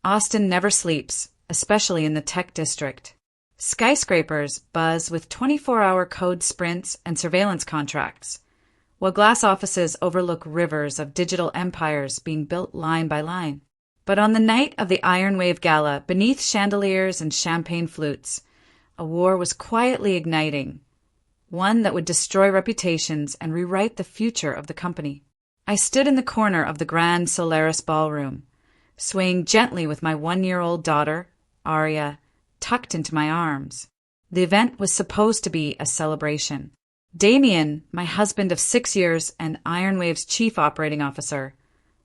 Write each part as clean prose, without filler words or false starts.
Austin never sleeps, especially in the tech district. Skyscrapers buzz with 24-hour code sprints and surveillance contracts, while glass offices overlook rivers of digital empires being built line by line. But on the night of the Iron Wave Gala, beneath chandeliers and champagne flutes, a war was quietly igniting, one that would destroy reputations and rewrite the future of the company. I stood in the corner of the Grand Solaris ballroom, swaying gently with my 1-year-old daughter, Aria, tucked into my arms. The event was supposed to be a celebration. Damien, my husband of 6 years and Ironwave's chief operating officer,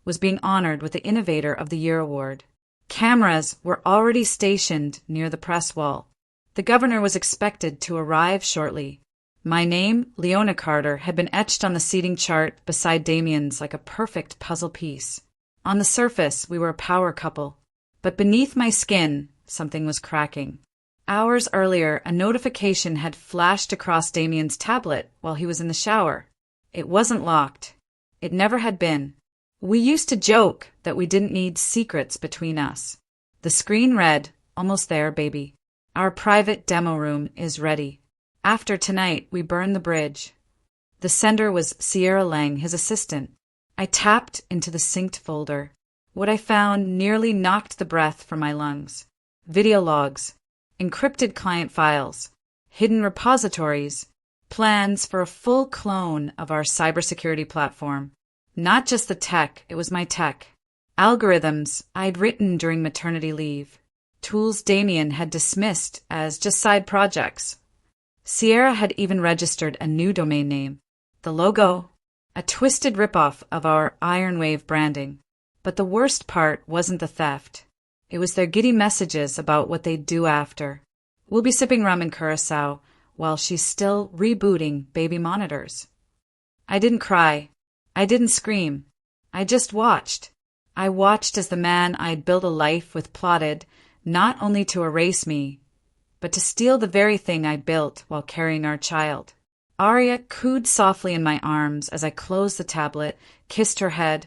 was being honored with the Innovator of the Year award. Cameras were already stationed near the press wall. The governor was expected to arrive shortly. My name, Leona Carter, had been etched on the seating chart beside Damien's like a perfect puzzle piece. On the surface, we were a power couple, but beneath my skin, something was cracking. Hours earlier, a notification had flashed across Damien's tablet while he was in the shower. It wasn't locked. It never had been. We used to joke that we didn't need secrets between us. The screen read, "Almost there, baby. Our private demo room is ready. After tonight, we burn the bridge." The sender was Sierra Lang, his assistant. I tapped into the synced folder. What I found nearly knocked the breath from my lungs. Video logs, encrypted client files, hidden repositories, plans for a full clone of our cybersecurity platform. Not just the tech, it was my tech. Algorithms I'd written during maternity leave. Tools Damien had dismissed as just side projects. Sierra had even registered a new domain name. The logo, a twisted ripoff of our Ironwave branding. But the worst part wasn't the theft. It was their giddy messages about what they'd do after. We'll be sipping rum in Curacao while she's still rebooting baby monitors. I didn't cry. I didn't scream. I just watched. I watched as the man I'd built a life with plotted not only to erase me, but to steal the very thing I built while carrying our child. Aria cooed softly in my arms as I closed the tablet, kissed her head,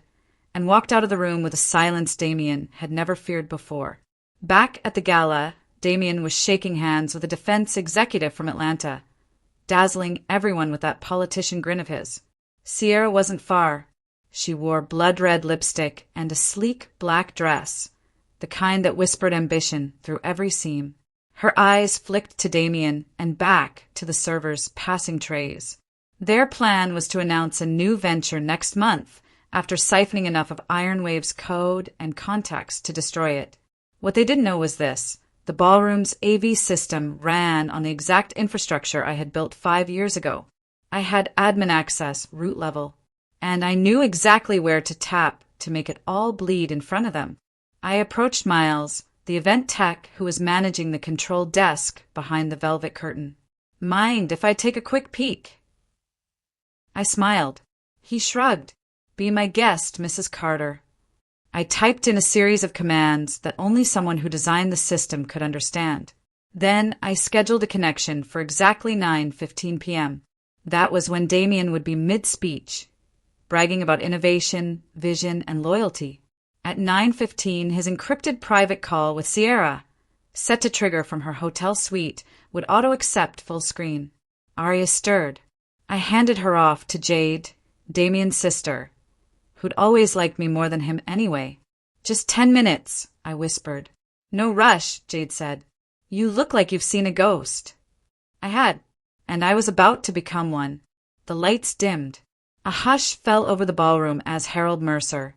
and walked out of the room with a silence Damien had never feared before. Back at the gala, Damien was shaking hands with a defense executive from Atlanta, dazzling everyone with that politician grin of his. Sierra wasn't far. She wore blood-red lipstick and a sleek black dress, the kind that whispered ambition through every seam. Her eyes flicked to Damien and back to the servers passing trays. Their plan was to announce a new venture next month after siphoning enough of Ironwave's code and context to destroy it. What they didn't know was this. The ballroom's AV system ran on the exact infrastructure I had built 5 years ago. I had admin access, root level, and I knew exactly where to tap to make it all bleed in front of them. I approached Miles, the event tech who was managing the control desk behind the velvet curtain. "Mind if I take a quick peek?" I smiled. He shrugged. "Be my guest, Mrs. Carter." I typed in a series of commands that only someone who designed the system could understand. Then I scheduled a connection for exactly 9:15 p.m. That was when Damien would be mid-speech, bragging about innovation, vision, and loyalty. At 9:15, his encrypted private call with Sierra, set to trigger from her hotel suite, would auto-accept full screen. Aria stirred. I handed her off to Jade, Damien's sister, who'd always liked me more than him anyway. "Just 10 minutes, I whispered. "No rush," Jade said. "You look like you've seen a ghost." I had, and I was about to become one. The lights dimmed. A hush fell over the ballroom as Harold Mercer,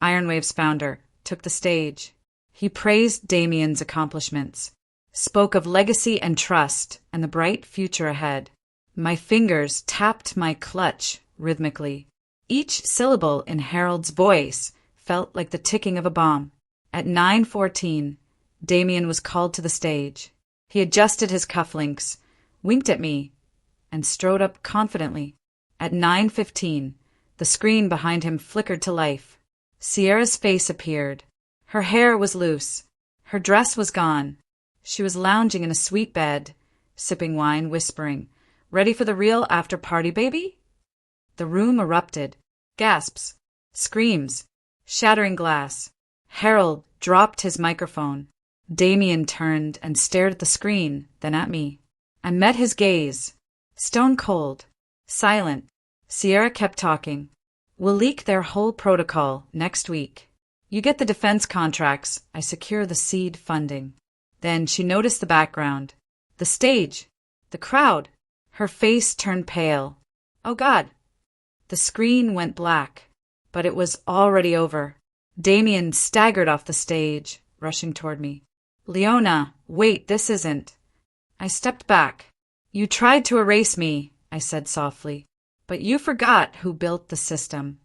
Ironwave's founder, took the stage. He praised Damien's accomplishments, spoke of legacy and trust and the bright future ahead. My fingers tapped my clutch rhythmically. Each syllable in Harold's voice felt like the ticking of a bomb. At 9:14, Damien was called to the stage. He adjusted his cufflinks, winked at me, and strode up confidently. At 9:15, the screen behind him flickered to life. Sierra's face appeared. Her hair was loose. Her dress was gone. She was lounging in a sweet bed, sipping wine, whispering, "Ready for the real after-party, baby?" The room erupted. Gasps, screams, shattering glass. Harold dropped his microphone. Damien turned and stared at the screen, then at me. I met his gaze. Stone cold. Silent. Sierra kept talking. We'll leak their whole protocol next week. You get the defense contracts, I secure the seed funding. Then she noticed the background. The stage. The crowd. Her face turned pale. Oh God. The screen went black. But it was already over. Damien staggered off the stage, rushing toward me. Leona, wait, this isn't. I stepped back. You tried to erase me, I said softly. But you forgot who built the system.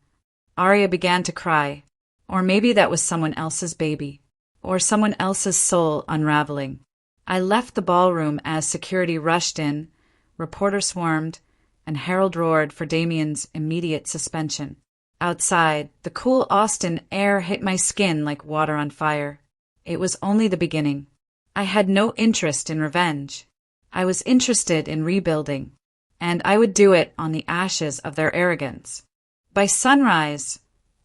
Arya began to cry. Or maybe that was someone else's baby. Or someone else's soul unraveling. I left the ballroom as security rushed in, reporters swarmed, and Harold roared for Damien's immediate suspension. Outside, the cool Austin air hit my skin like water on fire. It was only the beginning. I had no interest in revenge. I was interested in rebuilding, and I would do it on the ashes of their arrogance. By sunrise,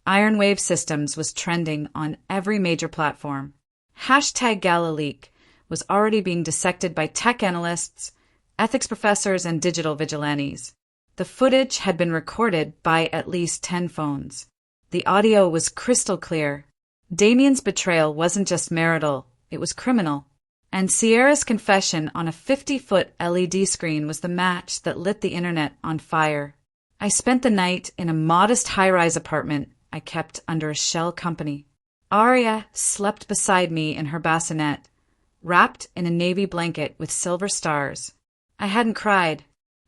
Ironwave Systems was trending on every major platform. #GalaLeak was already being dissected by tech analysts, ethics professors, and digital vigilantes. The footage had been recorded by at least 10 phones. The audio was crystal clear. Damien's betrayal wasn't just marital, it was criminal. And Sierra's confession on a 50-foot LED screen was the match that lit the internet on fire. I spent the night in a modest high-rise apartment I kept under a shell company. Arya slept beside me in her bassinet, wrapped in a navy blanket with silver stars. I hadn't cried.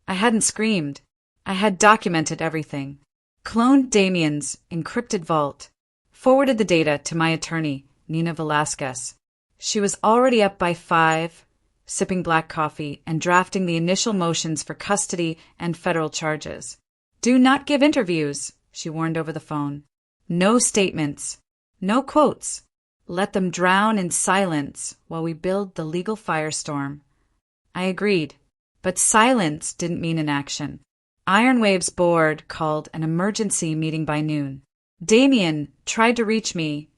I hadn't screamed. I had documented everything. Cloned Damien's encrypted vault. Forwarded the data to my attorney, Nina Velasquez. She was already up by 5, sipping black coffee and drafting the initial motions for custody and federal charges. Do not give interviews, she warned over the phone. No statements. No quotes. Let them drown in silence while we build the legal firestorm. I agreed, but silence didn't mean inaction. Ironwave's board called an emergency meeting by noon. Damien tried to reach me.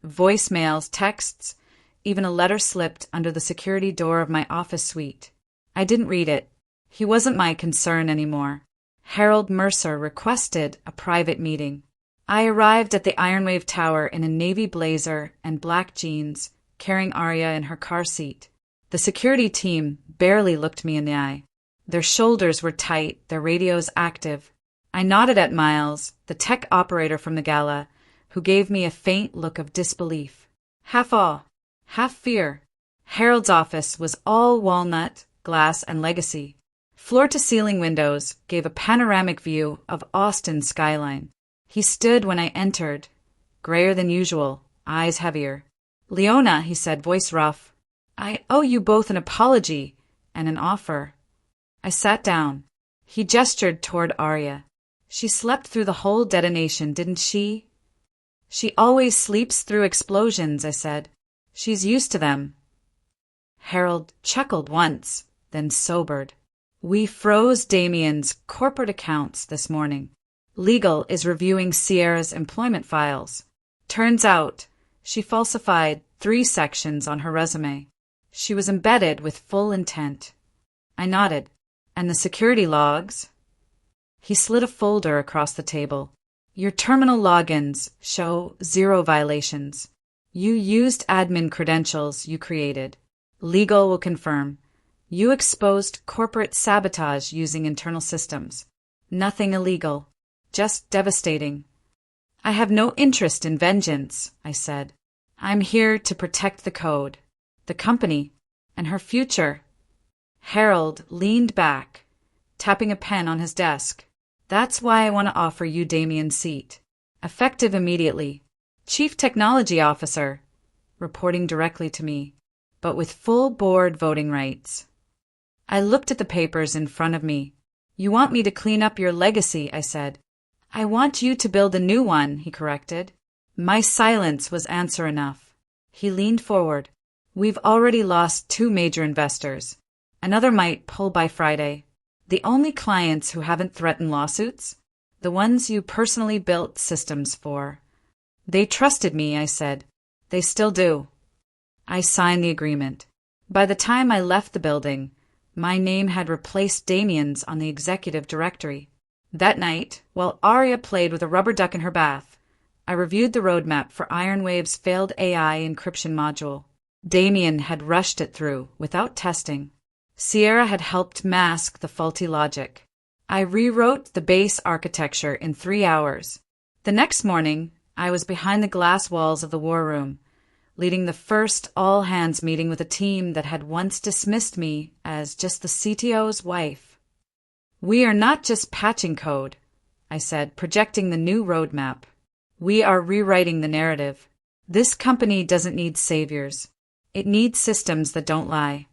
Voicemails, texts, even a letter slipped under the security door of my office suite. I didn't read it. He wasn't my concern anymore. Harold Mercer requested a private meeting. I arrived at the Ironwave Tower in a navy blazer and black jeans, carrying Arya in her car seat. The security team barely looked me in the eye. Their shoulders were tight, their radios active. I nodded at Miles, the tech operator from the gala, who gave me a faint look of disbelief. Half awe, half fear. Harold's office was all walnut, glass, and legacy. Floor-to-ceiling windows gave a panoramic view of Austin's skyline. He stood when I entered, grayer than usual, eyes heavier. Leona, he said, voice rough, I owe you both an apology and an offer. I sat down. He gestured toward Arya. She slept through the whole detonation, didn't she? She always sleeps through explosions, I said. She's used to them. Harold chuckled once, then sobered. We froze Damien's corporate accounts this morning. Legal is reviewing Sierra's employment files. Turns out, she falsified 3 sections on her resume. She was embedded with full intent. I nodded. And the security logs? He slid a folder across the table. Your terminal logins show 0 violations. You used admin credentials you created. Legal will confirm. You exposed corporate sabotage using internal systems. Nothing illegal. Just devastating. I have no interest in vengeance, I said. I'm here to protect the code, the company, and her future. Harold leaned back, tapping a pen on his desk. That's why I want to offer you Damien's seat. Effective immediately. Chief Technology Officer, reporting directly to me, but with full board voting rights. I looked at the papers in front of me. You want me to clean up your legacy, I said. I want you to build a new one, he corrected. My silence was answer enough. He leaned forward. We've already lost 2 major investors. Another might pull by Friday. The only clients who haven't threatened lawsuits? The ones you personally built systems for. They trusted me, I said. They still do. I signed the agreement. By the time I left the building, my name had replaced Damien's on the executive directory. That night, while Arya played with a rubber duck in her bath, I reviewed the roadmap for Ironwave's failed AI encryption module. Damien had rushed it through without testing. Sierra had helped mask the faulty logic. I rewrote the base architecture in 3 hours. The next morning, I was behind the glass walls of the war room, leading the first all-hands meeting with a team that had once dismissed me as just the CTO's wife. "We are not just patching code," I said, projecting the new roadmap. "We are rewriting the narrative. This company doesn't need saviors. It needs systems that don't lie."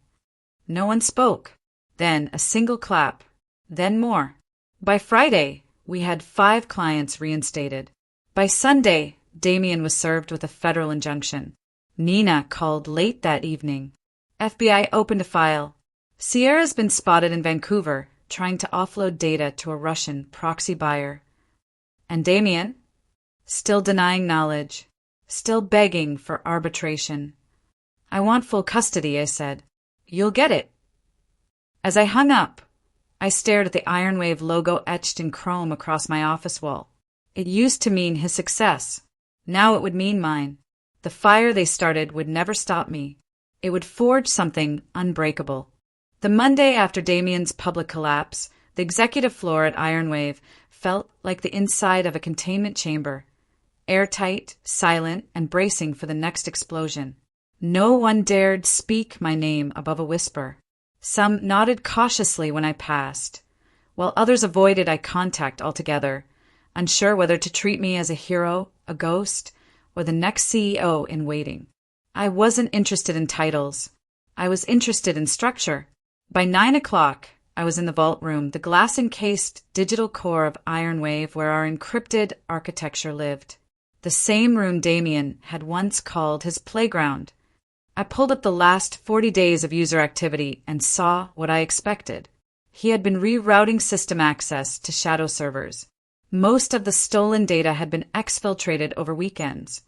No one spoke. Then a single clap. Then more. By Friday, we had 5 clients reinstated. By Sunday, Damien was served with a federal injunction. Nina called late that evening. FBI opened a file. Sierra's been spotted in Vancouver, trying to offload data to a Russian proxy buyer. And Damien? Still denying knowledge. Still begging for arbitration. "I want full custody," I said. "You'll get it." As I hung up, I stared at the Ironwave logo etched in chrome across my office wall. It used to mean his success. Now it would mean mine. The fire they started would never stop me. It would forge something unbreakable. The Monday after Damien's public collapse, the executive floor at Ironwave felt like the inside of a containment chamber. Airtight, silent, and bracing for the next explosion. No one dared speak my name above a whisper. Some nodded cautiously when I passed, while others avoided eye contact altogether, unsure whether to treat me as a hero, a ghost, or the next CEO in waiting. I wasn't interested in titles. I was interested in structure. By 9 o'clock, I was in the vault room, the glass-encased digital core of Ironwave where our encrypted architecture lived. The same room Damien had once called his playground. I pulled up the last 40 days of user activity and saw what I expected. He had been rerouting system access to shadow servers. Most of the stolen data had been exfiltrated over weekends,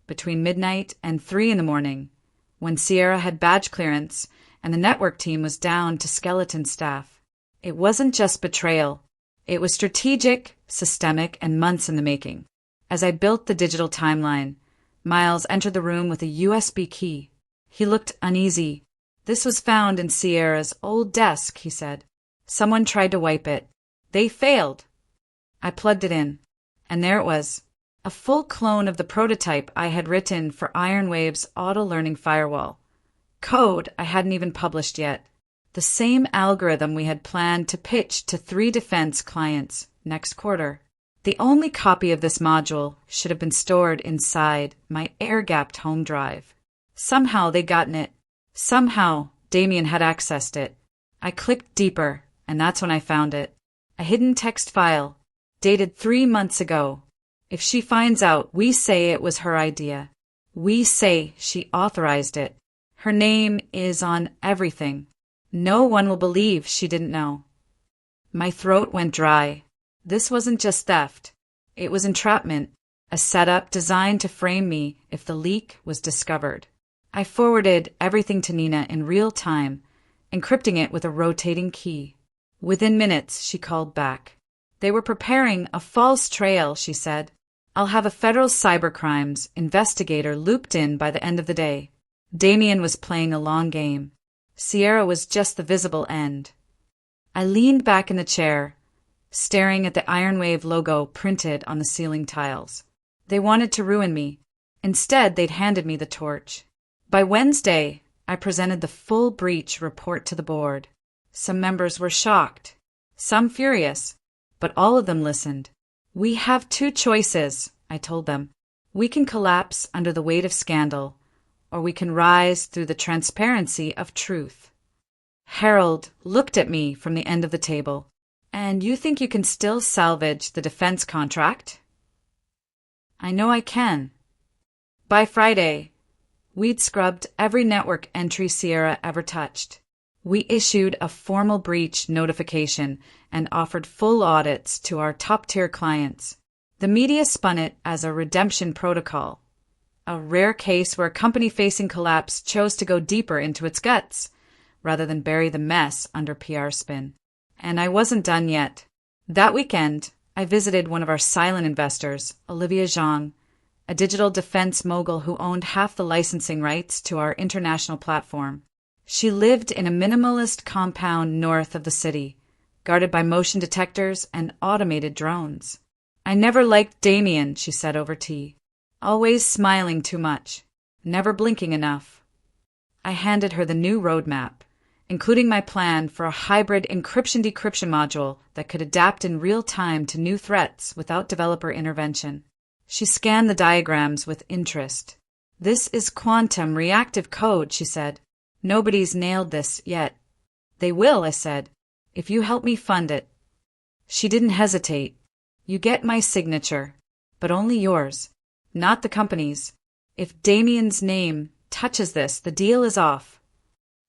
between midnight and 3 in the morning, when Sierra had badge clearance and the network team was down to skeleton staff. It wasn't just betrayal. It was strategic, systemic, and months in the making. As I built the digital timeline, Miles entered the room with a USB key. He looked uneasy. "This was found in Sierra's old desk," he said. "Someone tried to wipe it. They failed." I plugged it in, and there it was, a full clone of the prototype I had written for Ironwave's auto-learning firewall. Code I hadn't even published yet. The same algorithm we had planned to pitch to 3 defense clients next quarter. The only copy of this module should have been stored inside my air-gapped home drive. Somehow they'd gotten it. Somehow Damien had accessed it. I clicked deeper, and that's when I found it. A hidden text file, dated 3 months ago. If she finds out, we say it was her idea. We say she authorized it. Her name is on everything. No one will believe she didn't know. My throat went dry. This wasn't just theft. It was entrapment, a setup designed to frame me if the leak was discovered. I forwarded everything to Nina in real time, encrypting it with a rotating key. Within minutes, she called back. They were preparing a false trail, she said. "I'll have a federal cybercrimes investigator looped in by the end of the day." Damien was playing a long game. Sierra was just the visible end. I leaned back in the chair, staring at the Ironwave logo printed on the ceiling tiles. They wanted to ruin me. Instead, they'd handed me the torch. By Wednesday, I presented the full breach report to the board. Some members were shocked, some furious, but all of them listened. "We have 2 choices," I told them. "We can collapse under the weight of scandal, or we can rise through the transparency of truth." Harold looked at me from the end of the table. "And you think you can still salvage the defense contract?" "I know I can." By Friday, we'd scrubbed every network entry Sierra ever touched. We issued a formal breach notification and offered full audits to our top-tier clients. The media spun it as a redemption protocol, a rare case where a company facing collapse chose to go deeper into its guts, rather than bury the mess under PR spin. And I wasn't done yet. That weekend, I visited one of our silent investors, Olivia Zhang, a digital defense mogul who owned half the licensing rights to our international platform. She lived in a minimalist compound north of the city, guarded by motion detectors and automated drones. I never liked Damien, she said over tea. Always smiling too much, never blinking enough. I handed her the new roadmap, including my plan for a hybrid encryption-decryption module that could adapt in real time to new threats without developer intervention. She scanned the diagrams with interest. This is quantum reactive code, she said. Nobody's nailed this yet. They will, I said, if you help me fund it. She didn't hesitate. You get my signature, but only yours, not the company's. If Damien's name touches this, the deal is off.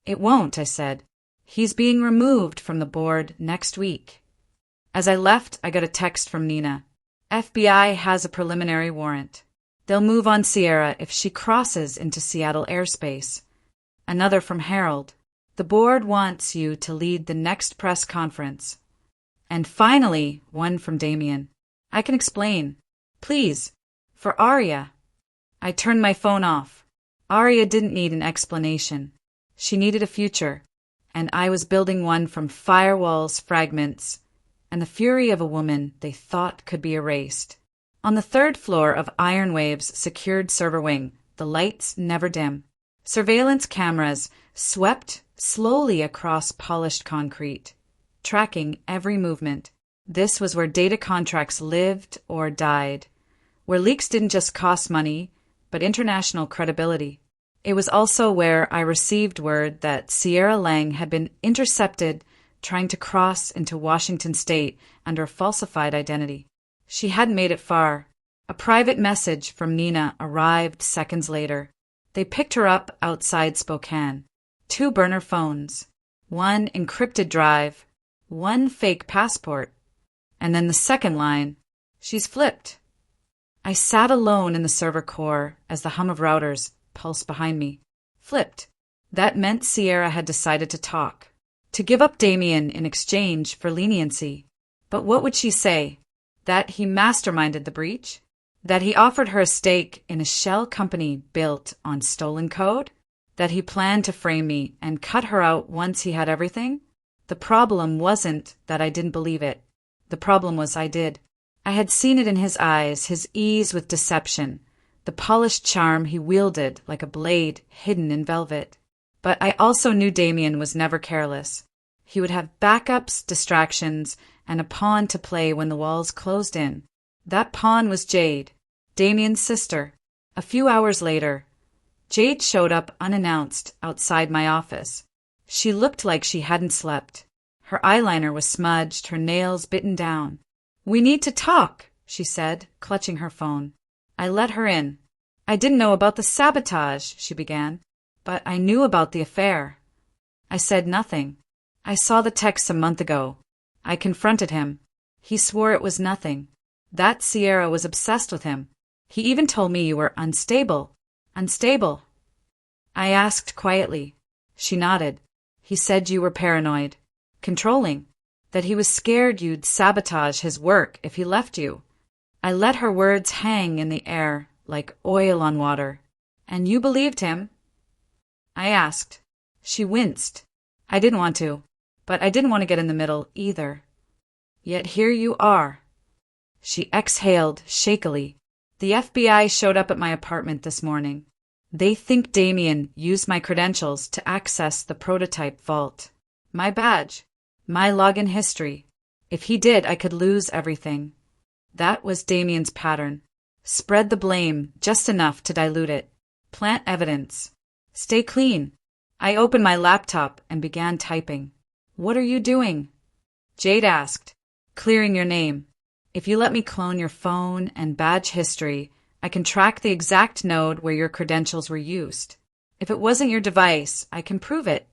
It won't, I said. He's being removed from the board next week. As I left, I got a text from Nina. FBI has a preliminary warrant. They'll move on Sierra if she crosses into Seattle airspace. Another from Harold. The board wants you to lead the next press conference. And finally, one from Damien. I can explain. Please. For Arya. I turned my phone off. Arya didn't need an explanation. She needed a future, and I was building one from firewalls, fragments, and the fury of a woman they thought could be erased. On the third floor of Ironwave's secured server wing, the lights never dim. Surveillance cameras swept slowly across polished concrete, tracking every movement. This was where data contracts lived or died, where leaks didn't just cost money, but international credibility. It was also where I received word that Sierra Lang had been intercepted trying to cross into Washington state under a falsified identity. She hadn't made it far. A private message from Nina arrived seconds later. They picked her up outside Spokane. 2 burner phones, 1 encrypted drive, 1 fake passport, and then the second line, she's flipped. I sat alone in the server core as the hum of routers pulsed behind me. Flipped. That meant Sierra had decided to talk, to give up Damien in exchange for leniency. But what would she say? That he masterminded the breach? That he offered her a stake in a shell company built on stolen code? That he planned to frame me and cut her out once he had everything? The problem wasn't that I didn't believe it. The problem was I did. I had seen it in his eyes, his ease with deception, the polished charm he wielded like a blade hidden in velvet. But I also knew Damien was never careless. He would have backups, distractions, and a pawn to play when the walls closed in. That pawn was Jade, Damien's sister. A few hours later, Jade showed up unannounced outside my office. She looked like she hadn't slept. Her eyeliner was smudged, her nails bitten down. "We need to talk," she said, clutching her phone. I let her in. "I didn't know about the sabotage," she began, "but I knew about the affair." I said nothing. "I saw the text a month ago. I confronted him. He swore it was nothing. That Sierra was obsessed with him. He even told me you were unstable. Unstable." I asked quietly. She nodded. "He said you were paranoid. Controlling. That he was scared you'd sabotage his work if he left you." I let her words hang in the air like oil on water. "And you believed him?" I asked. She winced. I didn't want to, but I didn't want to get in the middle either. "Yet here you are." She exhaled shakily. "The FBI showed up at my apartment this morning. They think Damien used my credentials to access the prototype vault. My badge. My login history. If he did, I could lose everything." That was Damien's pattern. Spread the blame just enough to dilute it. Plant evidence. Stay clean. I opened my laptop and began typing. "What are you doing?" Jade asked. "Clearing your name. If you let me clone your phone and badge history, I can track the exact node where your credentials were used. If it wasn't your device, I can prove it.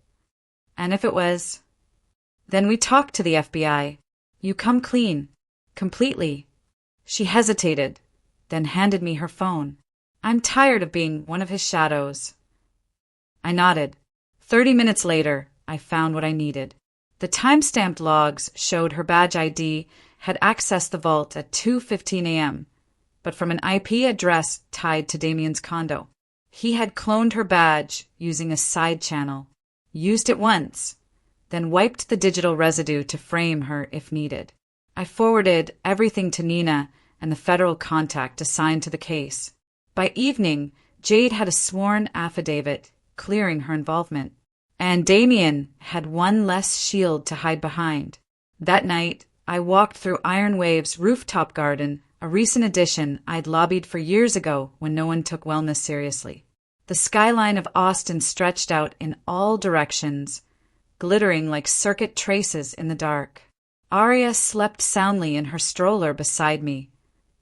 And if it was, then we talk to the FBI. You come clean. Completely." She hesitated, then handed me her phone. I'm tired of being one of his shadows. I nodded. 30 minutes later, I found what I needed. The time-stamped logs showed her badge ID had accessed the vault at 2:15 a.m., but from an IP address tied to Damien's condo. He had cloned her badge using a side channel, used it once, then wiped the digital residue to frame her if needed. I forwarded everything to Nina and the federal contact assigned to the case. By evening, Jade had a sworn affidavit clearing her involvement, and Damien had one less shield to hide behind. That night, I walked through Iron Wave's rooftop garden, a recent addition I'd lobbied for years ago when no one took wellness seriously. The skyline of Austin stretched out in all directions, glittering like circuit traces in the dark. Aria slept soundly in her stroller beside me,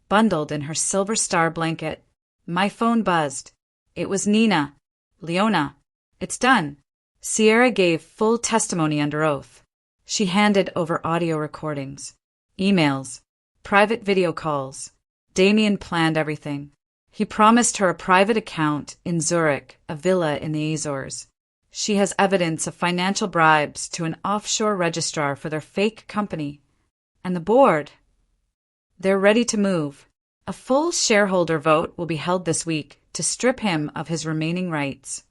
bundled in her Silver Star blanket. My phone buzzed. It was Nina. Leona, it's done. Sierra gave full testimony under oath. She handed over audio recordings, emails, private video calls. Damien planned everything. He promised her a private account in Zurich, a villa in the Azores. She has evidence of financial bribes to an offshore registrar for their fake company. And the board? They're ready to move. A full shareholder vote will be held this week to strip him of his remaining rights.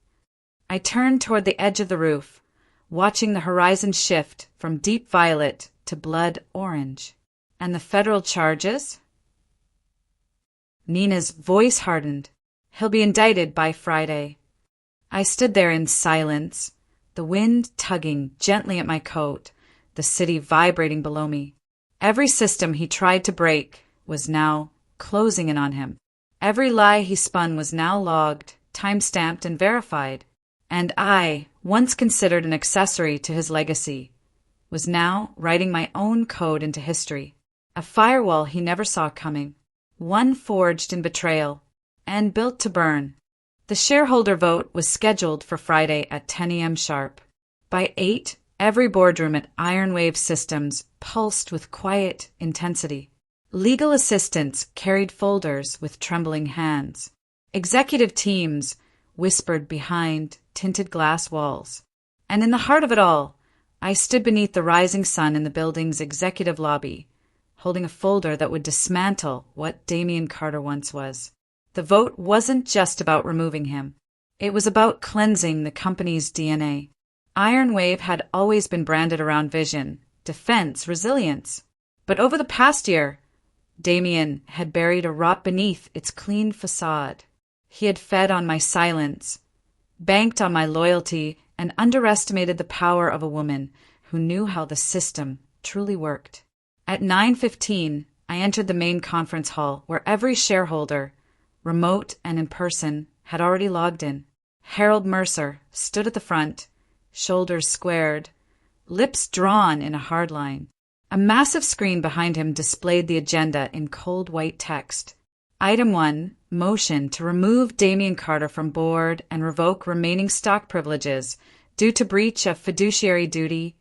I turned toward the edge of the roof, watching the horizon shift from deep violet to blood orange. And the federal charges? Nina's voice hardened. He'll be indicted by Friday. I stood there in silence, the wind tugging gently at my coat, the city vibrating below me. Every system he tried to break was now closing in on him. Every lie he spun was now logged, time-stamped, and verified. And I, once considered an accessory to his legacy, was now writing my own code into history. A firewall he never saw coming, one forged in betrayal, and built to burn. The shareholder vote was scheduled for Friday at 10 a.m. sharp. By 8, every boardroom at Iron Wave Systems pulsed with quiet intensity. Legal assistants carried folders with trembling hands. Executive teams whispered behind tinted glass walls. And in the heart of it all, I stood beneath the rising sun in the building's executive lobby, holding a folder that would dismantle what Leona Carter once was. The vote wasn't just about removing him. It was about cleansing the company's DNA. Iron Wave had always been branded around vision, defense, resilience. But over the past year, Damien had buried a rot beneath its clean facade. He had fed on my silence, banked on my loyalty, and underestimated the power of a woman who knew how the system truly worked. At 9:15, I entered the main conference hall where every shareholder, remote and in person, had already logged in. Harold Mercer stood at the front, shoulders squared, lips drawn in a hard line. A massive screen behind him displayed the agenda in cold white text. Item 1, motion to remove Leona Carter from board and revoke remaining stock privileges due to breach of fiduciary duty,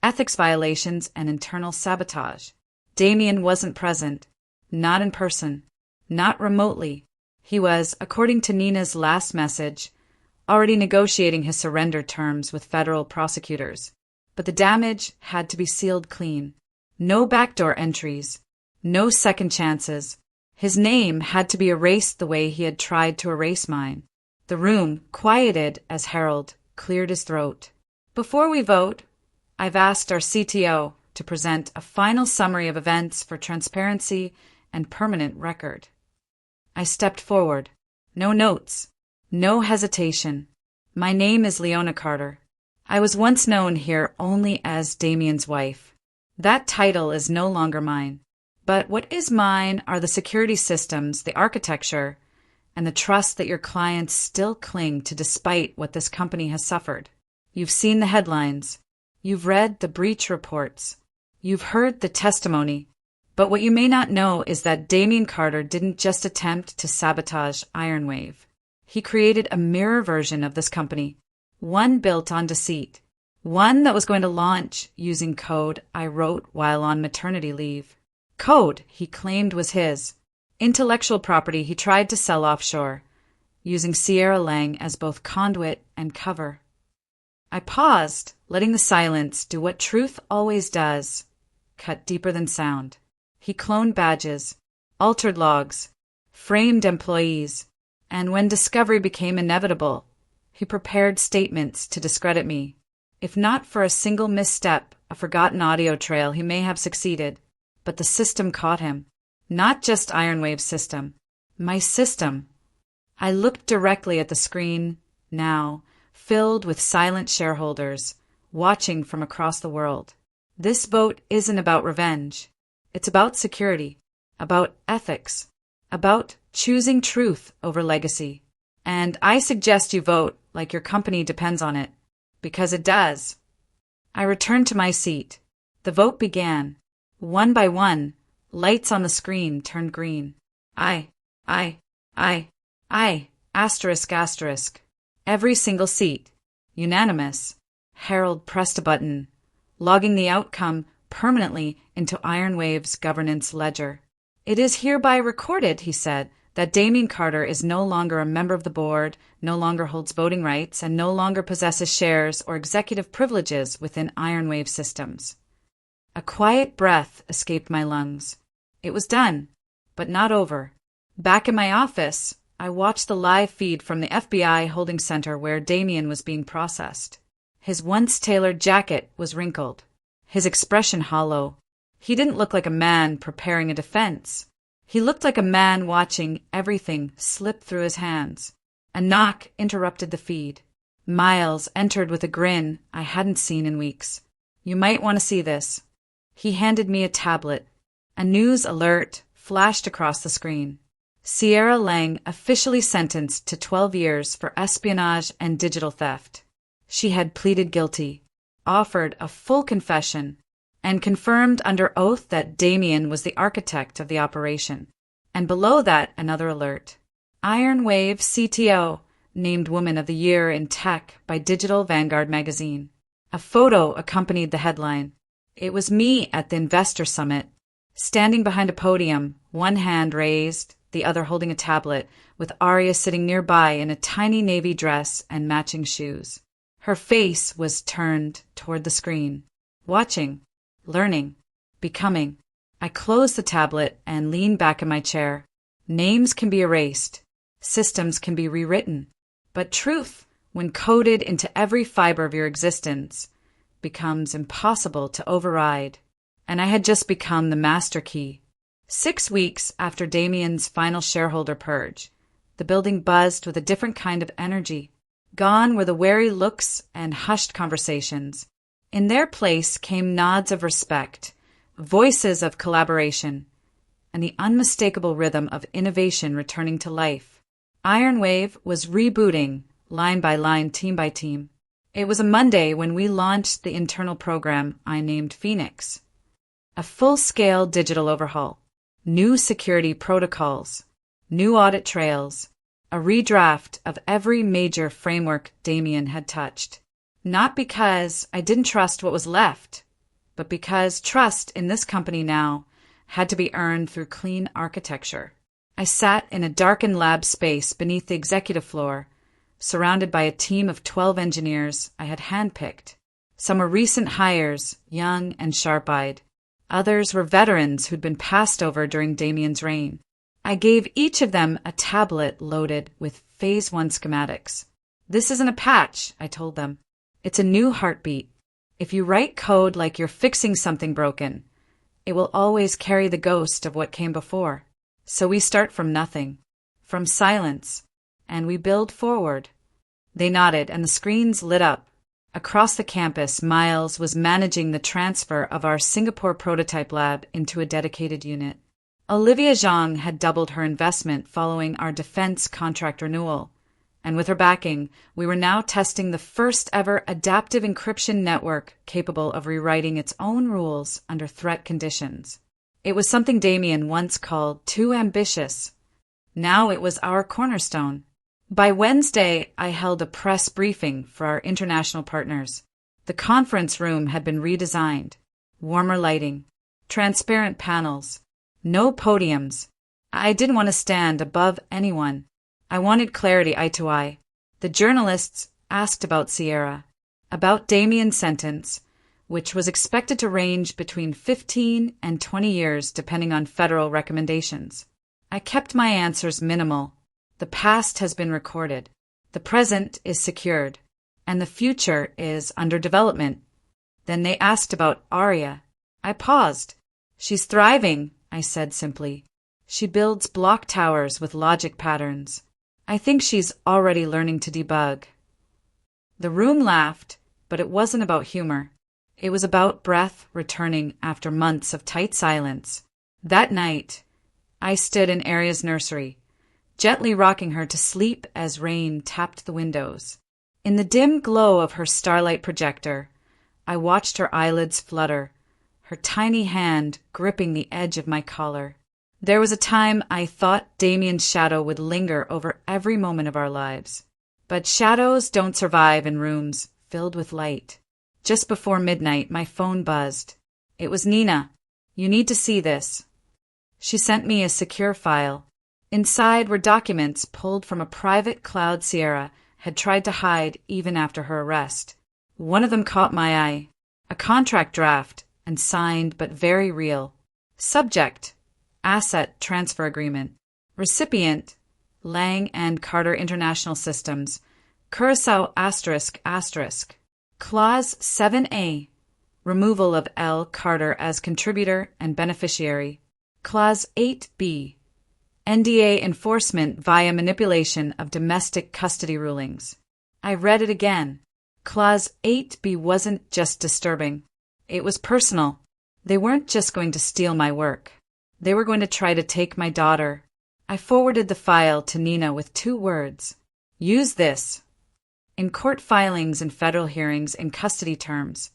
ethics violations, and internal sabotage. Damien wasn't present, not in person, not remotely. He was, according to Nina's last message, already negotiating his surrender terms with federal prosecutors. But the damage had to be sealed clean. No backdoor entries, no second chances. His name had to be erased the way he had tried to erase mine. The room quieted as Harold cleared his throat. Before we vote, I've asked our CTO to present a final summary of events for transparency and permanent record. I stepped forward. No notes, no hesitation. My name is Leona Carter. I was once known here only as Damien's wife. That title is no longer mine. But what is mine are the security systems, the architecture, and the trust that your clients still cling to despite what this company has suffered. You've seen the headlines. You've read the breach reports. You've heard the testimony. But what you may not know is that Leona Carter didn't just attempt to sabotage Iron Wave. He created a mirror version of this company, one built on deceit, one that was going to launch using code I wrote while on maternity leave. Code he claimed was his. Intellectual property he tried to sell offshore. using Sierra Lang as both conduit and cover. I paused, letting the silence do what truth always does, cut deeper than sound. He cloned badges, altered logs, framed employees, and when discovery became inevitable, he prepared statements to discredit me. If not for a single misstep, a forgotten audio trail, he may have succeeded. But the system caught him. Not just Ironwave's system. My system. I looked directly at the screen, now, filled with silent shareholders, watching from across the world. This vote isn't about revenge. It's about security, about ethics, about choosing truth over legacy. And I suggest you vote like your company depends on it, because it does. I returned to my seat. The vote began. One by one, lights on the screen turned green. Aye, asterisk, asterisk. Every single seat. Unanimous. Harold pressed a button, logging the outcome permanently into Ironwave's governance ledger. It is hereby recorded, he said, that Leona Carter is no longer a member of the board, no longer holds voting rights, and no longer possesses shares or executive privileges within Ironwave systems. A quiet breath escaped my lungs. It was done, but not over. Back in my office, I watched the live feed from the FBI holding center where Damien was being processed. His once tailored jacket was wrinkled, his expression hollow. He didn't look like a man preparing a defense. He looked like a man watching everything slip through his hands. A knock interrupted the feed. Miles entered with a grin I hadn't seen in weeks. You might want to see this. He handed me a tablet. A news alert flashed across the screen. Sierra Lang officially sentenced to 12 years for espionage and digital theft. She had pleaded guilty, offered a full confession, and confirmed under oath that Damien was the architect of the operation. And below that, another alert. Ironwave CTO, named Woman of the Year in Tech by Digital Vanguard magazine. A photo accompanied the headline. It was me at the Investor Summit, standing behind a podium, one hand raised, the other holding a tablet, with Arya sitting nearby in a tiny navy dress and matching shoes. Her face was turned toward the screen, watching, learning, becoming. I closed the tablet and leaned back in my chair. Names can be erased. Systems can be rewritten. But truth, when coded into every fiber of your existence, becomes impossible to override. And I had just become the master key. 6 weeks after Damien's final shareholder purge, the building buzzed with a different kind of energy. Gone were the wary looks and hushed conversations. In their place came nods of respect, voices of collaboration, and the unmistakable rhythm of innovation returning to life. Ironwave was rebooting, line by line, team by team. It was a Monday when we launched the internal program I named Phoenix. A full-scale digital overhaul, new security protocols, new audit trails, a redraft of every major framework Damien had touched. Not because I didn't trust what was left, but because trust in this company now had to be earned through clean architecture. I sat in a darkened lab space beneath the executive floor, surrounded by a team of 12 engineers I had handpicked. Some were recent hires, young and sharp-eyed. Others were veterans who'd been passed over during Damien's reign. I gave each of them a tablet loaded with Phase 1 schematics. This isn't a patch, I told them. It's a new heartbeat. If you write code like you're fixing something broken, it will always carry the ghost of what came before. So we start from nothing, from silence, and we build forward. They nodded, and the screens lit up. Across the campus, Miles was managing the transfer of our Singapore prototype lab into a dedicated unit. Olivia Zhang had doubled her investment following our defense contract renewal, and with her backing, we were now testing the first-ever adaptive encryption network capable of rewriting its own rules under threat conditions. It was something Damien once called too ambitious. Now it was our cornerstone. By Wednesday, I held a press briefing for our international partners. The conference room had been redesigned. Warmer lighting, transparent panels, no podiums. I didn't want to stand above anyone. I wanted clarity eye to eye. The journalists asked about Sierra, about Damien's sentence, which was expected to range between 15 and 20 years depending on federal recommendations. I kept my answers minimal. The past has been recorded. The present is secured. And the future is under development. Then they asked about Arya. I paused. She's thriving, I said simply. She builds block towers with logic patterns. I think she's already learning to debug. The room laughed, but it wasn't about humor. It was about breath returning after months of tight silence. That night, I stood in Arya's nursery, gently rocking her to sleep as rain tapped the windows. In the dim glow of her starlight projector, I watched her eyelids flutter, her tiny hand gripping the edge of my collar. There was a time I thought Damien's shadow would linger over every moment of our lives. But shadows don't survive in rooms filled with light. Just before midnight, my phone buzzed. It was Nina. You need to see this. She sent me a secure file. Inside were documents pulled from a private cloud Sierra had tried to hide even after her arrest. One of them caught my eye. A contract draft, and signed but very real. Subject: Asset Transfer Agreement. Recipient: Lang and Carter International Systems. Curacao ***. Clause 7A. Removal of L. Carter as contributor and beneficiary. Clause 8B. NDA enforcement via manipulation of domestic custody rulings. I read it again. Clause 8B wasn't just disturbing. It was personal. They weren't just going to steal my work. They were going to try to take my daughter. I forwarded the file to Nina with 2 words. Use this. In court filings and federal hearings in custody terms,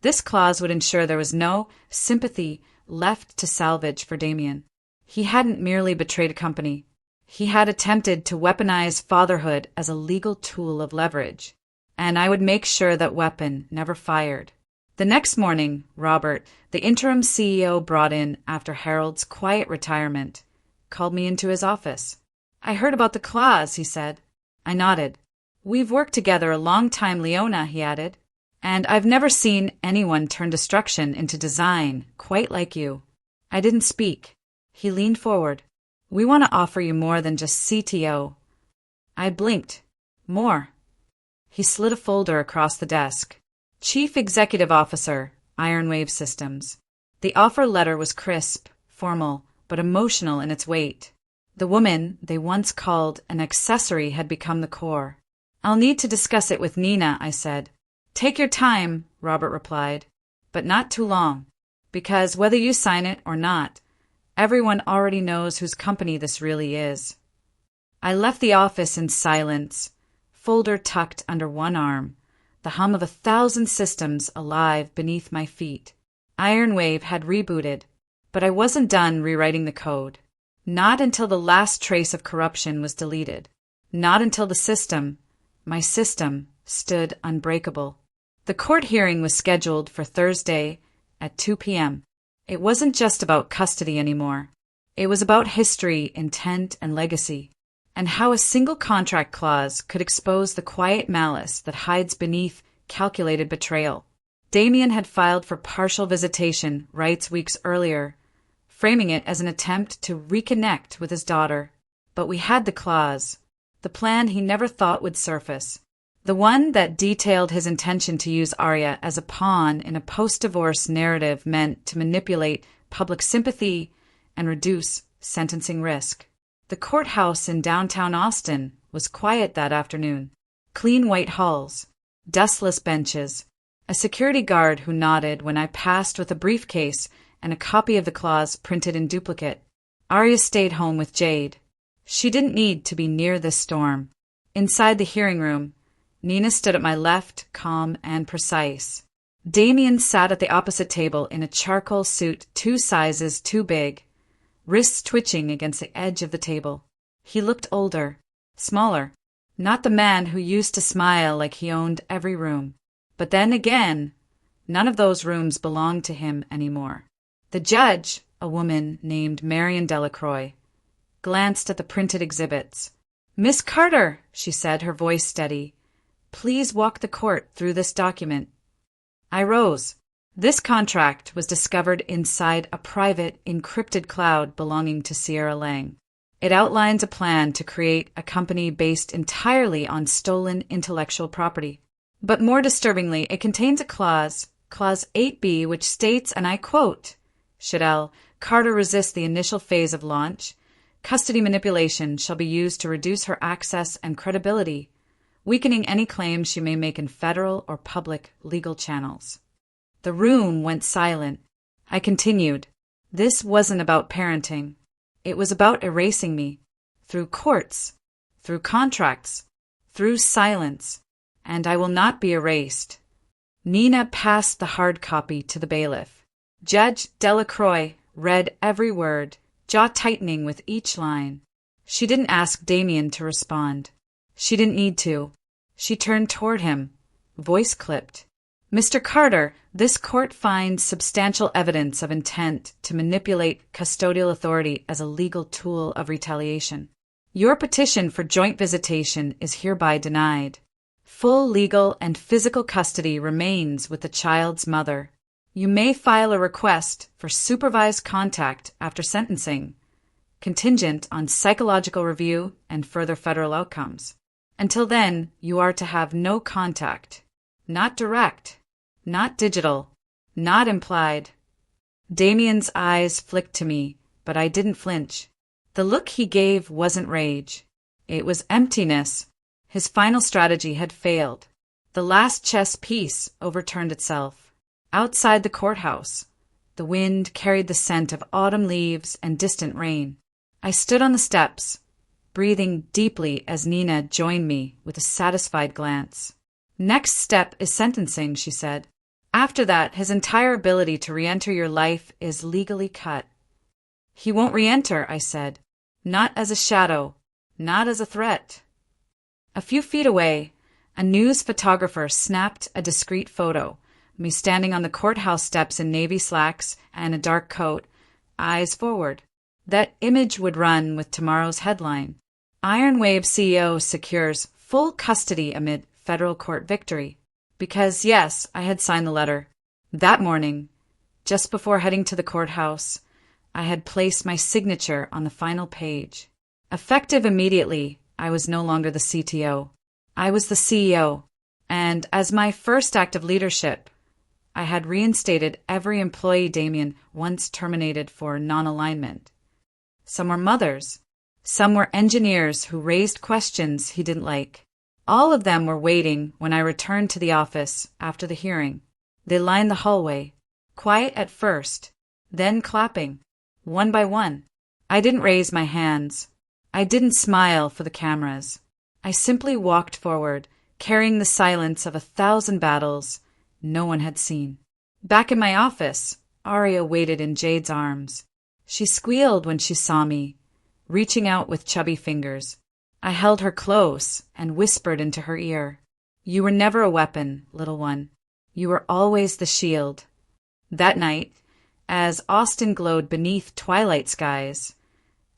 this clause would ensure there was no sympathy left to salvage for Damien. He hadn't merely betrayed a company. He had attempted to weaponize fatherhood as a legal tool of leverage, and I would make sure that weapon never fired. The next morning, Robert, the interim CEO brought in after Harold's quiet retirement, called me into his office. I heard about the clause, he said. I nodded. We've worked together a long time, Leona, he added, and I've never seen anyone turn destruction into design quite like you. I didn't speak. He leaned forward. We want to offer you more than just CTO. I blinked. More. He slid a folder across the desk. Chief Executive Officer, Ironwave Systems. The offer letter was crisp, formal, but emotional in its weight. The woman they once called an accessory had become the core. I'll need to discuss it with Nina, I said. Take your time, Robert replied, but not too long, because whether you sign it or not, everyone already knows whose company this really is. I left the office in silence, folder tucked under one arm, the hum of 1,000 systems alive beneath my feet. Ironwave had rebooted, but I wasn't done rewriting the code. Not until the last trace of corruption was deleted. Not until the system, my system, stood unbreakable. The court hearing was scheduled for Thursday at 2 p.m. It wasn't just about custody anymore. It was about history, intent, and legacy, and how a single contract clause could expose the quiet malice that hides beneath calculated betrayal. Damien had filed for partial visitation rights weeks earlier, framing it as an attempt to reconnect with his daughter. But we had the clause, the plan he never thought would surface, the one that detailed his intention to use Arya as a pawn in a post-divorce narrative meant to manipulate public sympathy and reduce sentencing risk. The courthouse in downtown Austin was quiet that afternoon. Clean white halls, dustless benches, a security guard who nodded when I passed with a briefcase and a copy of the clause printed in duplicate. Arya stayed home with Jade. She didn't need to be near this storm. Inside the hearing room, Nina stood at my left, calm and precise. Damien sat at the opposite table in a charcoal suit 2 sizes too big, wrists twitching against the edge of the table. He looked older, smaller, not the man who used to smile like he owned every room. But then again, none of those rooms belonged to him anymore. The judge, a woman named Marion Delacroix, glanced at the printed exhibits. "Miss Carter," she said, her voice steady, "please walk the court through this document." I rose. This contract was discovered inside a private, encrypted cloud belonging to Sierra Lang. It outlines a plan to create a company based entirely on stolen intellectual property. But more disturbingly, it contains a clause, Clause 8B, which states, and I quote, "Should L. Carter resist the initial phase of launch, custody manipulation shall be used to reduce her access and credibility, weakening any claims she may make in federal or public legal channels." The room went silent. I continued. This wasn't about parenting. It was about erasing me. Through courts, through contracts, through silence. And I will not be erased. Nina passed the hard copy to the bailiff. Judge Delacroix read every word, jaw tightening with each line. She didn't ask Damien to respond. She didn't need to. She turned toward him, voice clipped. "Mr. Carter, this court finds substantial evidence of intent to manipulate custodial authority as a legal tool of retaliation. Your petition for joint visitation is hereby denied. Full legal and physical custody remains with the child's mother. You may file a request for supervised contact after sentencing, contingent on psychological review and further federal outcomes. Until then, you are to have no contact. Not direct, not digital, not implied." Damien's eyes flicked to me, but I didn't flinch. The look he gave wasn't rage. It was emptiness. His final strategy had failed. The last chess piece overturned itself. Outside the courthouse, the wind carried the scent of autumn leaves and distant rain. I stood on the steps, breathing deeply as Nina joined me with a satisfied glance. "Next step is sentencing," she said. "After that, his entire ability to re-enter your life is legally cut." "He won't re-enter," I said. "Not as a shadow, not as a threat." A few feet away, a news photographer snapped a discreet photo, me standing on the courthouse steps in navy slacks and a dark coat, eyes forward. That image would run with tomorrow's headline. Ironwave CEO secures full custody amid federal court victory. Because, yes, I had signed the letter. That morning, just before heading to the courthouse, I had placed my signature on the final page. Effective immediately, I was no longer the CTO. I was the CEO. And as my first act of leadership, I had reinstated every employee Damien once terminated for non-alignment. Some were mothers. Some were engineers who raised questions he didn't like. All of them were waiting when I returned to the office after the hearing. They lined the hallway, quiet at first, then clapping, one by one. I didn't raise my hands. I didn't smile for the cameras. I simply walked forward, carrying the silence of 1,000 battles no one had seen. Back in my office, Aria waited in Jade's arms. She squealed when she saw me, reaching out with chubby fingers. I held her close and whispered into her ear, "You were never a weapon, little one. You were always the shield." That night, as Austin glowed beneath twilight skies,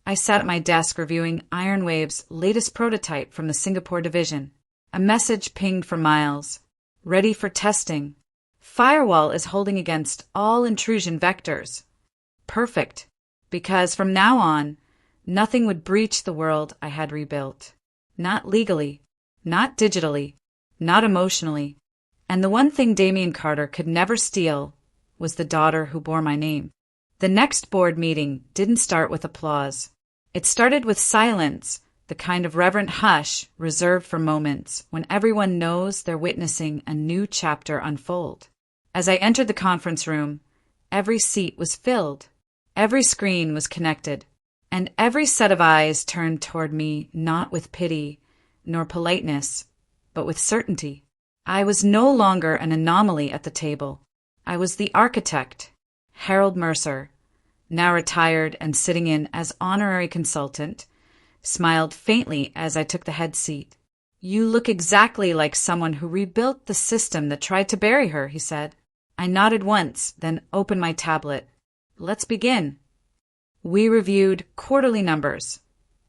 I sat at my desk reviewing Ironwave's latest prototype from the Singapore division. A message pinged for Miles. "Ready for testing. Firewall is holding against all intrusion vectors." Perfect, because from now on, nothing would breach the world I had rebuilt. Not legally, not digitally, not emotionally. And the one thing Damien Carter could never steal was the daughter who bore my name. The next board meeting didn't start with applause. It started with silence, the kind of reverent hush reserved for moments when everyone knows they're witnessing a new chapter unfold. As I entered the conference room, every seat was filled, every screen was connected, and every set of eyes turned toward me not with pity nor politeness, but with certainty. I was no longer an anomaly at the table. I was the architect, Harold Mercer, now retired and sitting in as honorary consultant, smiled faintly as I took the head seat. "You look exactly like someone who rebuilt the system that tried to bury her," he said. I nodded once, then opened my tablet. "Let's begin." We reviewed quarterly numbers,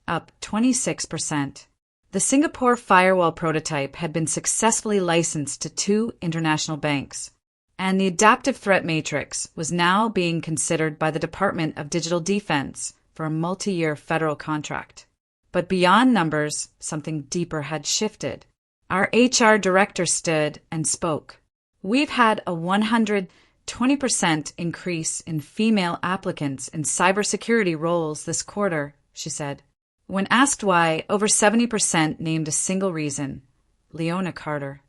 up 26%. The Singapore firewall prototype had been successfully licensed to 2 international banks, and the adaptive threat matrix was now being considered by the Department of Digital Defense for a multi-year federal contract. But beyond numbers, something deeper had shifted. Our HR director stood and spoke. "We've had a 120% increase in female applicants in cybersecurity roles this quarter," she said. When asked why, over 70% named a single reason: Leona Carter.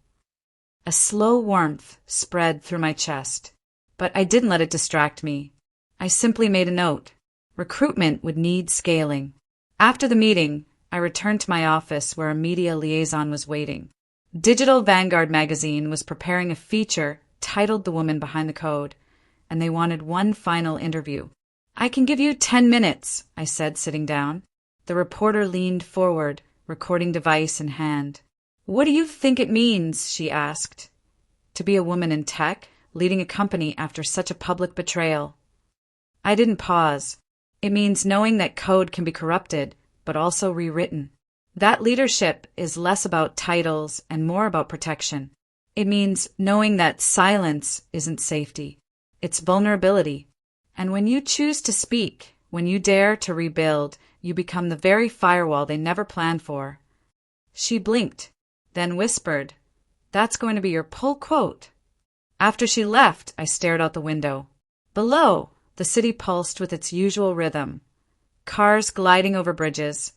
A slow warmth spread through my chest, but I didn't let it distract me. I simply made a note. Recruitment would need scaling. After the meeting, I returned to my office where a media liaison was waiting. Digital Vanguard magazine was preparing a feature titled "The Woman Behind the Code," and they wanted one final interview. "I can give you 10 minutes, I said, sitting down. The reporter leaned forward, recording device in hand. "What do you think it means?" she asked. "To be a woman in tech, leading a company after such a public betrayal." I didn't pause. "It means knowing that code can be corrupted, but also rewritten. That leadership is less about titles and more about protection. It means knowing that silence isn't safety. It's vulnerability. And when you choose to speak, when you dare to rebuild, you become the very firewall they never planned for." She blinked, then whispered, "That's going to be your pull quote." After she left, I stared out the window. Below, the city pulsed with its usual rhythm. Cars gliding over bridges,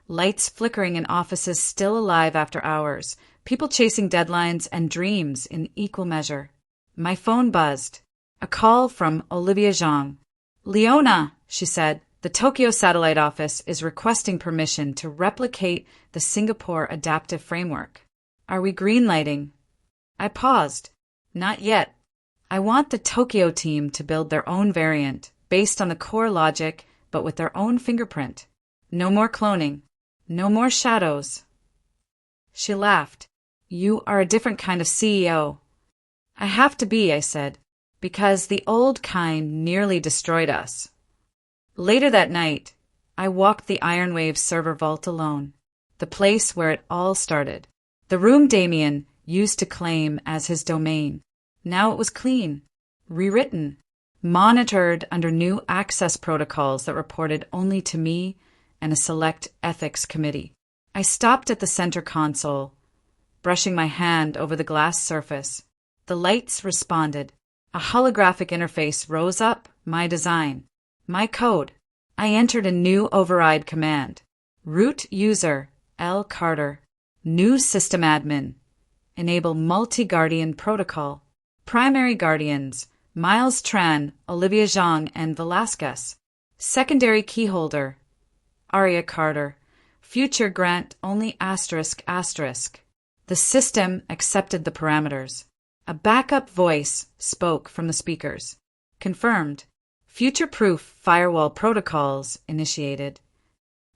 lights flickering in offices still alive after hours, people chasing deadlines and dreams in equal measure. My phone buzzed. A call from Olivia Zhang. "Leona," she said, "the Tokyo satellite office is requesting permission to replicate the Singapore adaptive framework. Are we greenlighting?" I paused. "Not yet. I want the Tokyo team to build their own variant, based on the core logic, but with their own fingerprint. No more cloning. No more shadows." She laughed. "You are a different kind of CEO." "I have to be," I said, "because the old kind nearly destroyed us." Later that night, I walked the Ironwave server vault alone, the place where it all started. The room Damien used to claim as his domain. Now it was clean, rewritten, monitored under new access protocols that reported only to me and a select ethics committee. I stopped at the center console, brushing my hand over the glass surface. The lights responded. A holographic interface rose up, my design. My code. I entered a new override command. Root user, L. Carter. New system admin. Enable multi-guardian protocol. Primary guardians, Miles Tran, Olivia Zhang, and Velasquez. Secondary keyholder, Aria Carter. Future grant only ****. The system accepted the parameters. A backup voice spoke from the speakers. Confirmed. Future-proof firewall protocols initiated.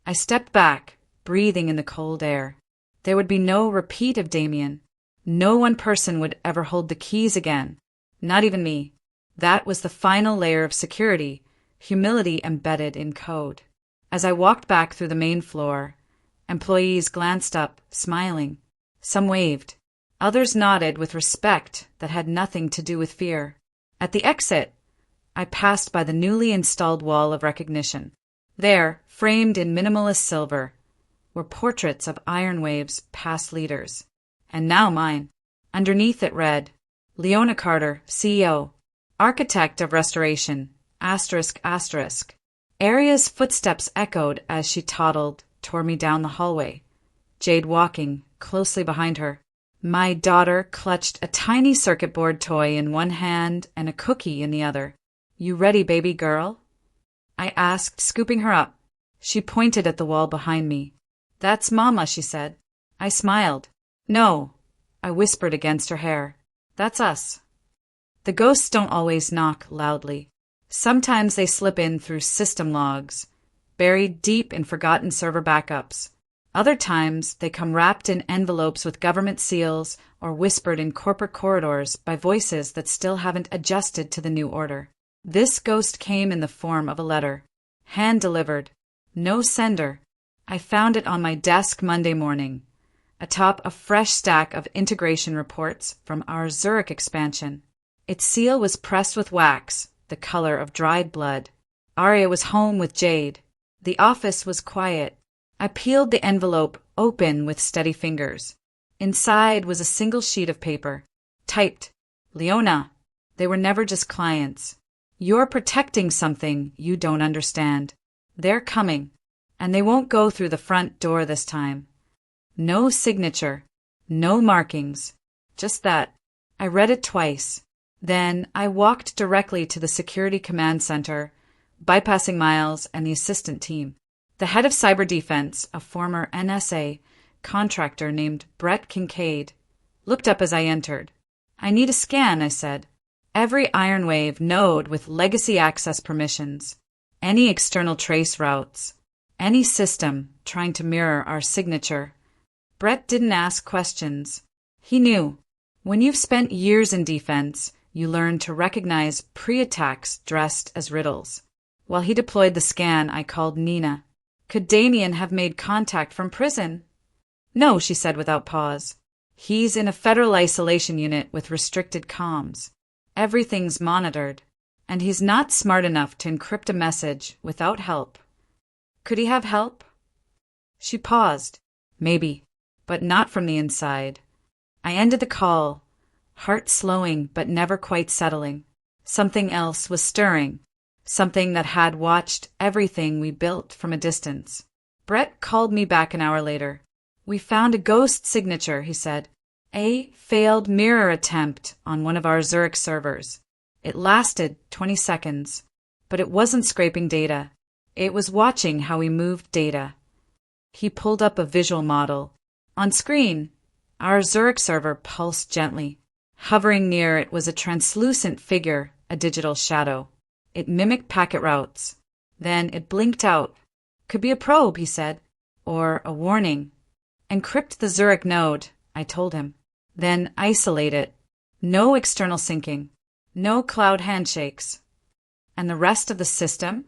I stepped back, breathing in the cold air. There would be no repeat of Damien. No one person would ever hold the keys again. Not even me. That was the final layer of security, humility embedded in code. As I walked back through the main floor, employees glanced up, smiling. Some waved. Others nodded with respect that had nothing to do with fear. At the exit, I passed by the newly installed wall of recognition. There, framed in minimalist silver, were portraits of Ironwave's past leaders. And now mine. Underneath it read, Leona Carter, CEO, Architect of Restoration, ****. Aria's footsteps echoed as she toddled toward me down the hallway, Jade walking closely behind her. My daughter clutched a tiny circuit board toy in one hand and a cookie in the other. "You ready, baby girl?" I asked, scooping her up. She pointed at the wall behind me. "That's Mama," she said. I smiled. "No," I whispered against her hair. "That's us." The ghosts don't always knock loudly. Sometimes they slip in through system logs, buried deep in forgotten server backups. Other times, they come wrapped in envelopes with government seals or whispered in corporate corridors by voices that still haven't adjusted to the new order. This ghost came in the form of a letter, hand-delivered, no sender, I found it on my desk Monday morning, atop a fresh stack of integration reports from our Zurich expansion. Its seal was pressed with wax, the color of dried blood. Arya was home with Jade. The office was quiet. I peeled the envelope open with steady fingers. Inside was a single sheet of paper. Typed, "Leona, they were never just clients. You're protecting something you don't understand. They're coming, and they won't go through the front door this time." No signature, no markings, just that. I read it twice. Then I walked directly to the Security Command Center, bypassing Miles and the assistant team. The head of cyber defense, a former NSA contractor named Brett Kincaid, looked up as I entered. "I need a scan," I said. "Every Ironwave node with legacy access permissions, any external trace routes, any system trying to mirror our signature." Brett didn't ask questions. He knew. When you've spent years in defense, you learn to recognize pre-attacks dressed as riddles. While he deployed the scan, I called Nina. "Could Damien have made contact from prison?" "No," she said without pause. "He's in a federal isolation unit with restricted comms. Everything's monitored, and he's not smart enough to encrypt a message without help." "Could he have help?" She paused. "Maybe, but not from the inside." I ended the call, heart slowing but never quite settling. Something else was stirring, something that had watched everything we built from a distance. Brett called me back an hour later. "We found a ghost signature," he said. "A failed mirror attempt on one of our Zurich servers. It lasted 20 seconds, but it wasn't scraping data. It was watching how we moved data." He pulled up a visual model. On screen, our Zurich server pulsed gently. Hovering near it was a translucent figure, a digital shadow. It mimicked packet routes. Then it blinked out. "Could be a probe," he said. "Or a warning." "Encrypt the Zurich node," I told him. "Then isolate it. No external syncing. No cloud handshakes." "And the rest of the system?"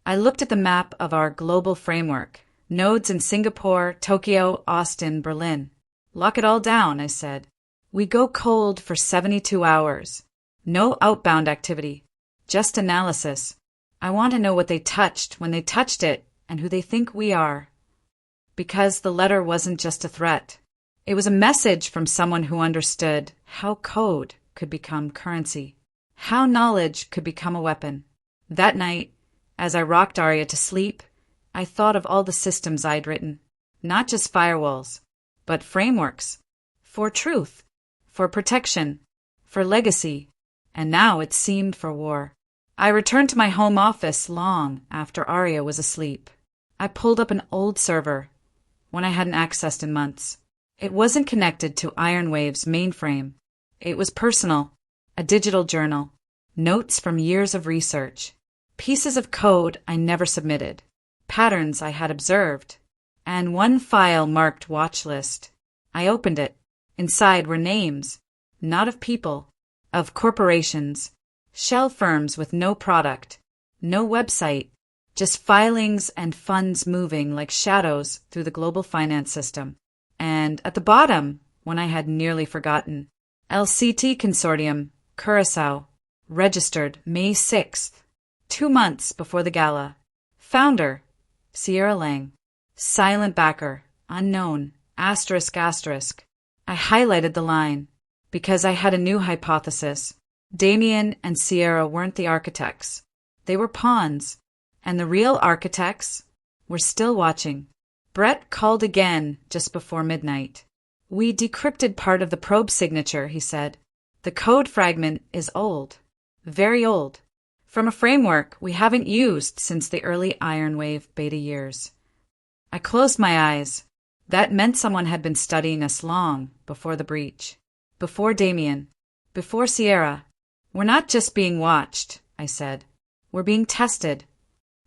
I looked at the map of our global framework. Nodes in Singapore, Tokyo, Austin, Berlin. "Lock it all down," I said. "We go cold for 72 hours. No outbound activity. Just analysis. I want to know what they touched when they touched it and who they think we are." Because the letter wasn't just a threat. It was a message from someone who understood how code could become currency, how knowledge could become a weapon. That night, as I rocked Arya to sleep, I thought of all the systems I'd written. Not just firewalls, but frameworks. For truth, for protection, for legacy, and now it seemed for war. I returned to my home office long after Arya was asleep. I pulled up an old server, one I hadn't accessed in months. It wasn't connected to Ironwave's mainframe. It was personal, a digital journal, notes from years of research, pieces of code I never submitted, patterns I had observed, and one file marked watch list. I opened it. Inside were names, not of people, of corporations, shell firms with no product, no website, just filings and funds moving like shadows through the global finance system. And at the bottom, one I had nearly forgotten, LCT Consortium, Curaçao, registered May 6th, 2 months before the gala. Founder, Sierra Lang. Silent backer, unknown, asterisk asterisk. I highlighted the line, because I had a new hypothesis. Damien and Sierra weren't the architects. They were pawns, and the real architects were still watching. Brett called again just before midnight. "We decrypted part of the probe signature," he said. "The code fragment is old, very old, from a framework we haven't used since the early Ironwave beta years." I closed my eyes. That meant someone had been studying us long before the breach, before Damien, before Sierra. "We're not just being watched," I said. "We're being tested."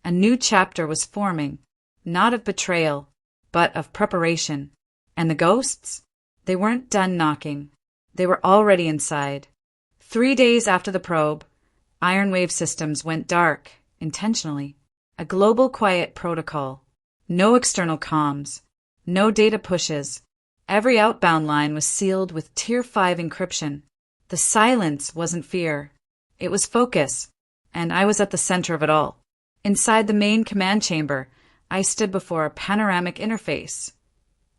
A new chapter was forming, not of betrayal, but of preparation. And the ghosts? They weren't done knocking. They were already inside. 3 days after the probe, Ironwave systems went dark, intentionally. A global quiet protocol. No external comms. No data pushes. Every outbound line was sealed with Tier 5 encryption. The silence wasn't fear. It was focus, and I was at the center of it all. Inside the main command chamber, I stood before a panoramic interface.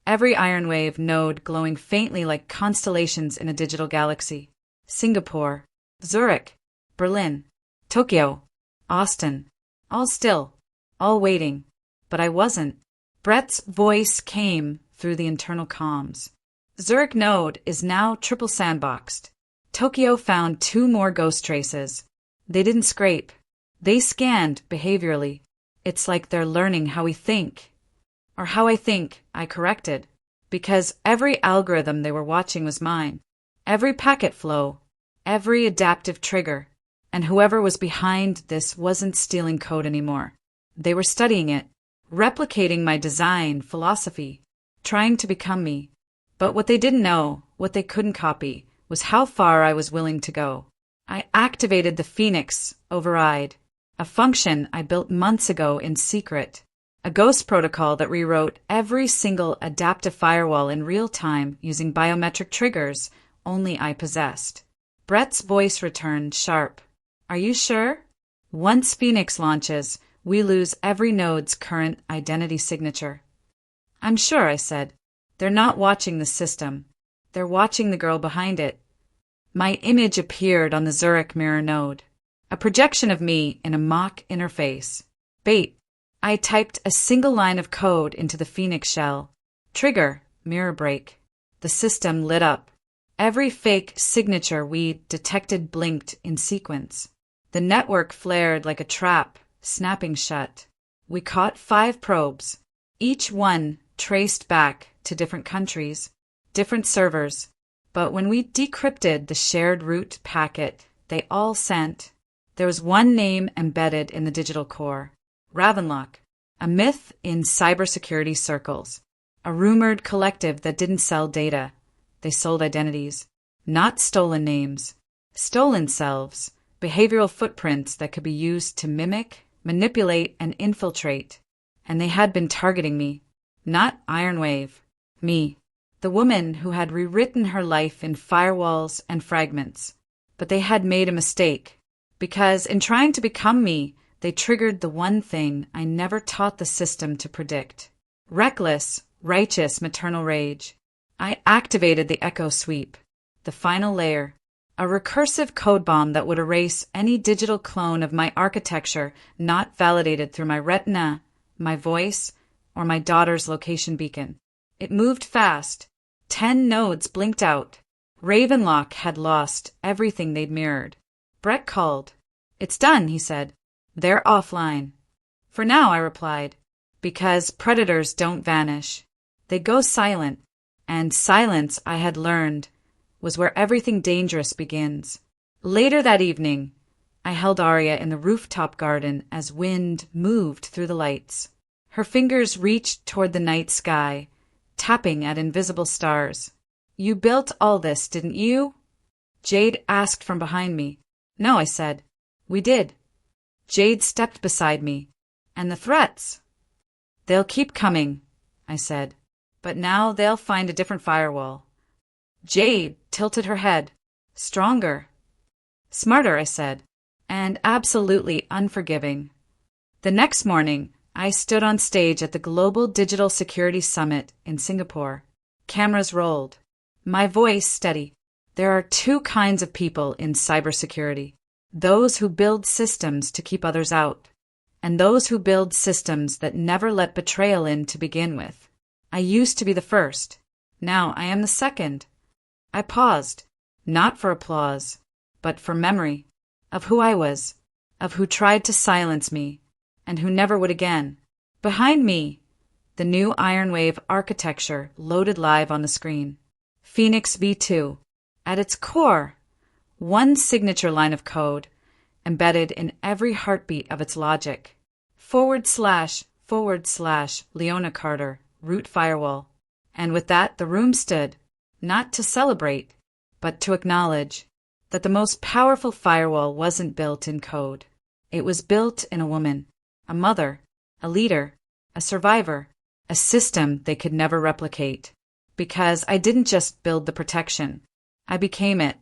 Every ironwave node glowing faintly like constellations in a digital galaxy. Singapore, Zurich, Berlin, Tokyo, Austin. All still, all waiting. But I wasn't. Brett's voice came through the internal comms. Zurich node is now triple sandboxed. Tokyo found 2 more ghost traces. They didn't scrape. They scanned behaviorally. It's like they're learning how we think. Or how I think, I corrected. Because every algorithm they were watching was mine. Every packet flow. Every adaptive trigger. And whoever was behind this wasn't stealing code anymore. They were studying it. Replicating my design philosophy. Trying to become me. But what they didn't know, what they couldn't copy, was how far I was willing to go. I activated the Phoenix override, a function I built months ago in secret, a ghost protocol that rewrote every single adaptive firewall in real time using biometric triggers only I possessed. Brett's voice returned sharp. Are you sure? Once Phoenix launches, we lose every node's current identity signature. I'm sure, I said. They're not watching the system. They're watching the girl behind it. My image appeared on the Zurich mirror node. A projection of me in a mock interface. Bait. I typed a single line of code into the Phoenix shell. Trigger, mirror break. The system lit up. Every fake signature we detected blinked in sequence. The network flared like a trap, snapping shut. We caught 5 probes, each one traced back to different countries, different servers. But when we decrypted the shared root packet they all sent, there was one name embedded in the digital core. Ravenlock, a myth in cybersecurity circles. A rumored collective that didn't sell data. They sold identities. Not stolen names. Stolen selves. Behavioral footprints that could be used to mimic, manipulate, and infiltrate. And they had been targeting me. Not Ironwave. Me. The woman who had rewritten her life in firewalls and fragments. But they had made a mistake. Because in trying to become me, they triggered the one thing I never taught the system to predict. Reckless, righteous maternal rage. I activated the echo sweep, the final layer, a recursive code bomb that would erase any digital clone of my architecture not validated through my retina, my voice, or my daughter's location beacon. It moved fast. 10 nodes blinked out. Ravenlock had lost everything they'd mirrored. Brett called. It's done, he said. They're offline. For now, I replied, because predators don't vanish. They go silent. And silence, I had learned, was where everything dangerous begins. Later that evening, I held Arya in the rooftop garden as wind moved through the lights. Her fingers reached toward the night sky, tapping at invisible stars. You built all this, didn't you? Jade asked from behind me. No, I said. We did. Jade stepped beside me. And the threats? They'll keep coming, I said. But now they'll find a different firewall. Jade tilted her head. Stronger. Smarter, I said. And absolutely unforgiving. The next morning, I stood on stage at the Global Digital Security Summit in Singapore. Cameras rolled. My voice steady. There are 2 kinds of people in cybersecurity. Those who build systems to keep others out. And those who build systems that never let betrayal in to begin with. I used to be the first. Now I am the second. I paused, not for applause, but for memory, of who I was, of who tried to silence me, and who never would again. Behind me, the new Ironwave architecture loaded live on the screen. Phoenix V2. At its core, one signature line of code, embedded in every heartbeat of its logic. / Leona Carter. Root firewall. And with that, the room stood, not to celebrate, but to acknowledge that the most powerful firewall wasn't built in code. It was built in a woman, a mother, a leader, a survivor, a system they could never replicate. Because I didn't just build the protection, I became it,